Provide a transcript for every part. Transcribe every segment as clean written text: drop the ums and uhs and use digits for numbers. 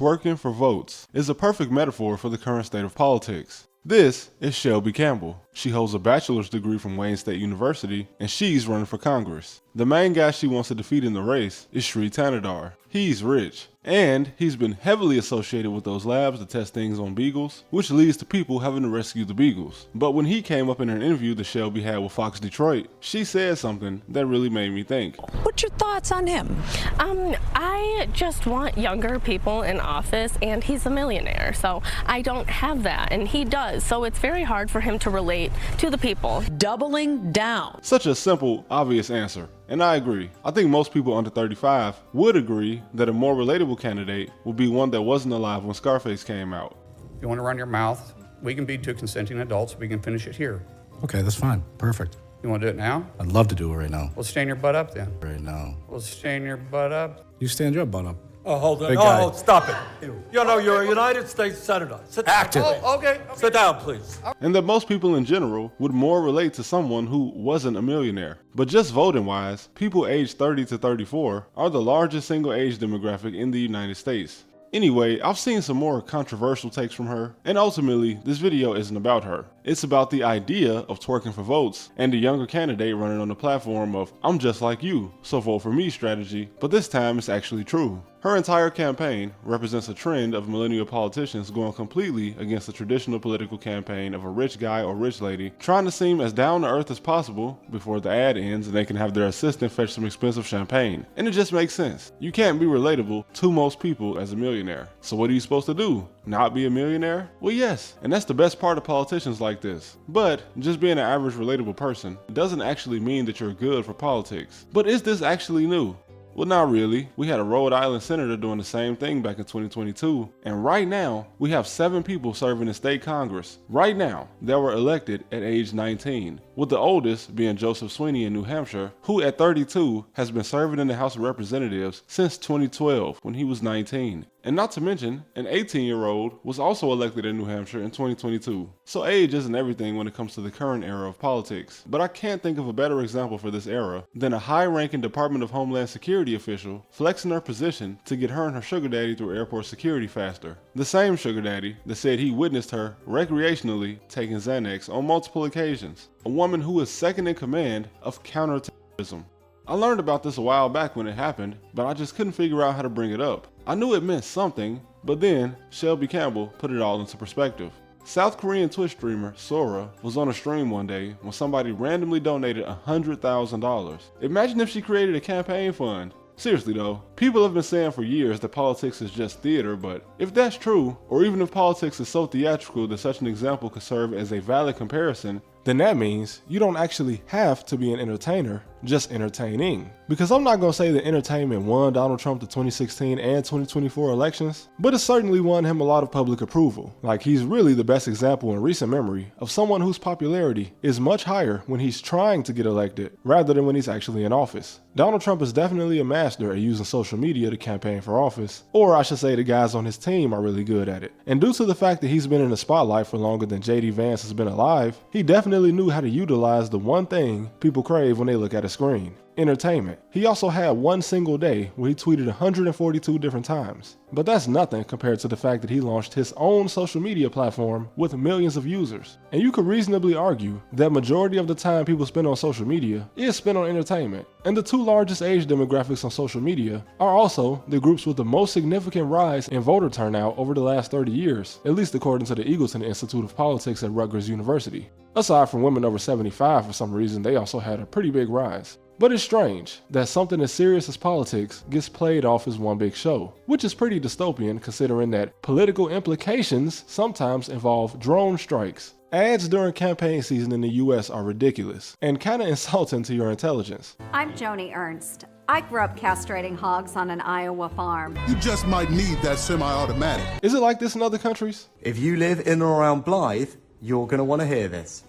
Twerking for Votes is a perfect metaphor for the current state of politics. This is Shelby Campbell. She holds a bachelor's degree from Wayne State University, and she's running for Congress. The main guy she wants to defeat in the race is Sri Tanadar. He's rich, and he's been heavily associated with those labs to test things on beagles, which leads to people having to rescue the beagles. But when he came up in an interview that Shelby had with Fox Detroit, she said something that really made me think. What's your thoughts on him? I just want younger people in office, and he's a millionaire, so I don't have that, and he does, so it's very hard for him to relate to the people. Doubling down. Such a simple, obvious answer. And I agree. I think most people under 35 would agree that a more relatable candidate would be one that wasn't alive when Scarface came out. You want to run your mouth? We can be two consenting adults. We can finish it here. Okay, that's fine. Perfect. You want to do it now? I'd love to do it right now. Well, stand your butt up then. Right now. Well, stand your butt up. You stand your butt up. Oh, hold on. Big guy. Oh, stop it. You know, you're a United States Senator. Sit down. Active. Oh, okay. Sit down, please. And that most people in general would more relate to someone who wasn't a millionaire. But just voting wise, people aged 30 to 34 are the largest single age demographic in the United States. Anyway, I've seen some more controversial takes from her, and ultimately, this video isn't about her. It's about the idea of twerking for votes and the younger candidate running on the platform of "I'm just like you, so vote for me" strategy, but this time it's actually true. Her entire campaign represents a trend of millennial politicians going completely against the traditional political campaign of a rich guy or rich lady trying to seem as down to earth as possible before the ad ends and they can have their assistant fetch some expensive champagne. And it just makes sense. You can't be relatable to most people as a millionaire. So what are you supposed to do? Not be a millionaire? Well, yes, and that's the best part of politicians like this. But just being an average relatable person doesn't actually mean that you're good for politics. But is this actually new? Well, not really. We had a Rhode Island senator doing the same thing back in 2022, and right now we have 7 people serving in state Congress right now that were elected at age 19, with the oldest being Joseph Sweeney in New Hampshire, who at 32 has been serving in the House of Representatives since 2012 when he was 19. And not to mention, an 18-year-old was also elected in New Hampshire in 2022. So age isn't everything when it comes to the current era of politics. But I can't think of a better example for this era than a high-ranking Department of Homeland Security official flexing her position to get her and her sugar daddy through airport security faster. The same sugar daddy that said he witnessed her recreationally taking Xanax on multiple occasions. A woman who is second in command of counterterrorism. I learned about this a while back when it happened, but I just couldn't figure out how to bring it up. I knew it meant something, but then Shelby Campbell put it all into perspective. South Korean Twitch streamer Sora was on a stream one day when somebody randomly donated $100,000. Imagine if she created a campaign fund. Seriously though, people have been saying for years that politics is just theater, but if that's true, or even if politics is so theatrical that such an example could serve as a valid comparison, then that means you don't actually have to be an entertainer, just entertaining. Because I'm not going to say that entertainment won Donald Trump the 2016 and 2024 elections, but it certainly won him a lot of public approval. Like, he's really the best example in recent memory of someone whose popularity is much higher when he's trying to get elected rather than when he's actually in office. Donald Trump is definitely a master at using social media to campaign for office, or I should say the guys on his team are really good at it. And due to the fact that he's been in the spotlight for longer than JD Vance has been alive, he definitely knew how to utilize the one thing people crave when they look at a screen: entertainment. He also had one single day where he tweeted 142 different times. But that's nothing compared to the fact that he launched his own social media platform with millions of users. And you could reasonably argue that majority of the time people spend on social media is spent on entertainment. And the 2 largest age demographics on social media are also the groups with the most significant rise in voter turnout over the last 30 years, at least according to the Eagleton Institute of Politics at Rutgers University. Aside from women over 75, for some reason, they also had a pretty big rise. But it's strange that something as serious as politics gets played off as one big show, which is pretty dystopian considering that political implications sometimes involve drone strikes. Ads during campaign season in the US are ridiculous and kinda insulting to your intelligence. I'm Joni Ernst. I grew up castrating hogs on an Iowa farm. You just might need that semi-automatic. Is it like this in other countries? If you live in or around Blythe, you're gonna want to hear this.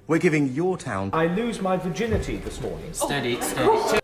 We're giving your town... I lose my virginity this morning. Steady.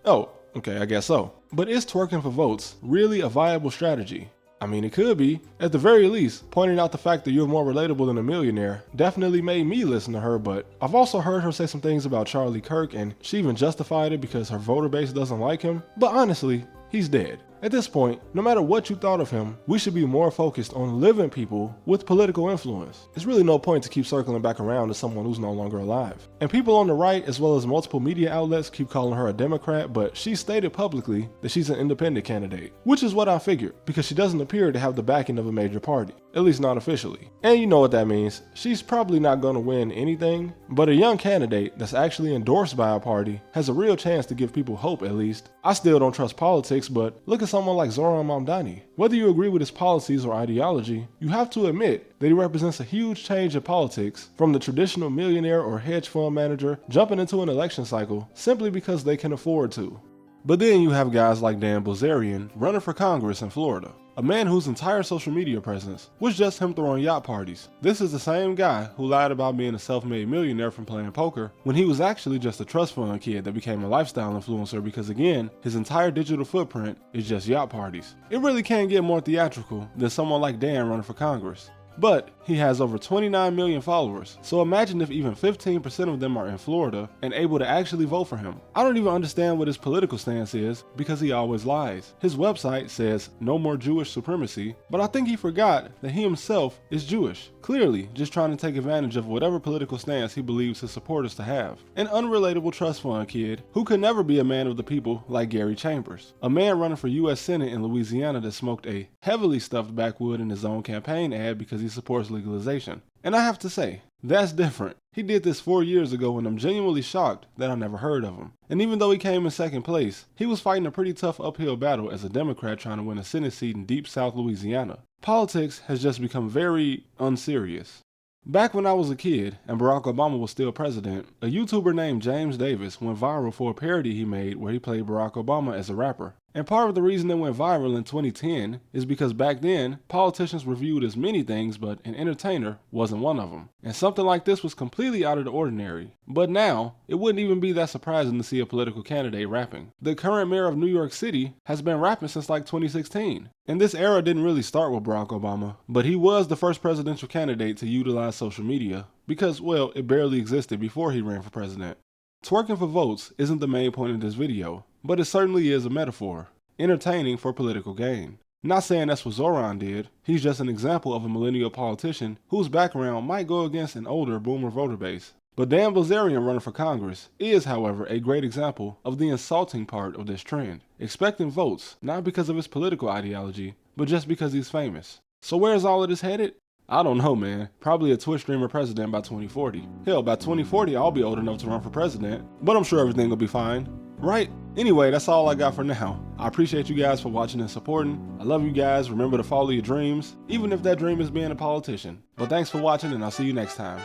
Oh, okay, I guess so. But is twerking for votes really a viable strategy? I mean, it could be. At the very least, pointing out the fact that you're more relatable than a millionaire definitely made me listen to her, but I've also heard her say some things about Charlie Kirk, and she even justified it because her voter base doesn't like him. But honestly, he's dead. At this point, no matter what you thought of him, we should be more focused on living people with political influence. There's really no point to keep circling back around to someone who's no longer alive. And people on the right, as well as multiple media outlets, keep calling her a Democrat, but she stated publicly that she's an independent candidate, which is what I figured, because she doesn't appear to have the backing of a major party, at least not officially. And you know what that means. She's probably not going to win anything, but a young candidate that's actually endorsed by a party has a real chance to give people hope, at least. I still don't trust politics, but look at someone like Zoran Mamdani. Whether you agree with his policies or ideology, you have to admit that he represents a huge change in politics from the traditional millionaire or hedge fund manager jumping into an election cycle simply because they can afford to. But then you have guys like Dan Bilzerian running for Congress in Florida, a man whose entire social media presence was just him throwing yacht parties. This is the same guy who lied about being a self-made millionaire from playing poker when he was actually just a trust fund kid that became a lifestyle influencer because, again, his entire digital footprint is just yacht parties. It really can't get more theatrical than someone like Dan running for Congress. But he has over 29 million followers, so imagine if even 15% of them are in Florida and able to actually vote for him. I don't even understand what his political stance is because he always lies. His website says no more Jewish supremacy, but I think he forgot that he himself is Jewish, clearly just trying to take advantage of whatever political stance he believes his supporters to have. An unrelatable trust fund kid who could never be a man of the people like Gary Chambers, a man running for US Senate in Louisiana that smoked a heavily stuffed backwood in his own campaign ad because he supports legalization. And I have to say, that's different. He did this 4 years ago and I'm genuinely shocked that I never heard of him. And even though he came in second place, he was fighting a pretty tough uphill battle as a Democrat trying to win a Senate seat in deep South Louisiana. Politics has just become very unserious. Back when I was a kid and Barack Obama was still president, a YouTuber named James Davis went viral for a parody he made where he played Barack Obama as a rapper. And part of the reason it went viral in 2010 is because back then, politicians were viewed as many things, but an entertainer wasn't one of them. And something like this was completely out of the ordinary. But now, it wouldn't even be that surprising to see a political candidate rapping. The current mayor of New York City has been rapping since like 2016. And this era didn't really start with Barack Obama, but he was the first presidential candidate to utilize social media because, well, it barely existed before he ran for president. Twerking for votes isn't the main point of this video, but it certainly is a metaphor, entertaining for political gain. Not saying that's what Zoran did, he's just an example of a millennial politician whose background might go against an older boomer voter base. But Dan Bilzerian running for Congress is, however, a great example of the insulting part of this trend, expecting votes not because of his political ideology, but just because he's famous. So where's all of this headed? I don't know, man. Probably a Twitch streamer president by 2040. Hell, by 2040 I'll be old enough to run for president, but I'm sure everything will be fine. Right? Anyway, that's all I got for now. I appreciate you guys for watching and supporting. I love you guys. Remember to follow your dreams, even if that dream is being a politician. But thanks for watching and I'll see you next time.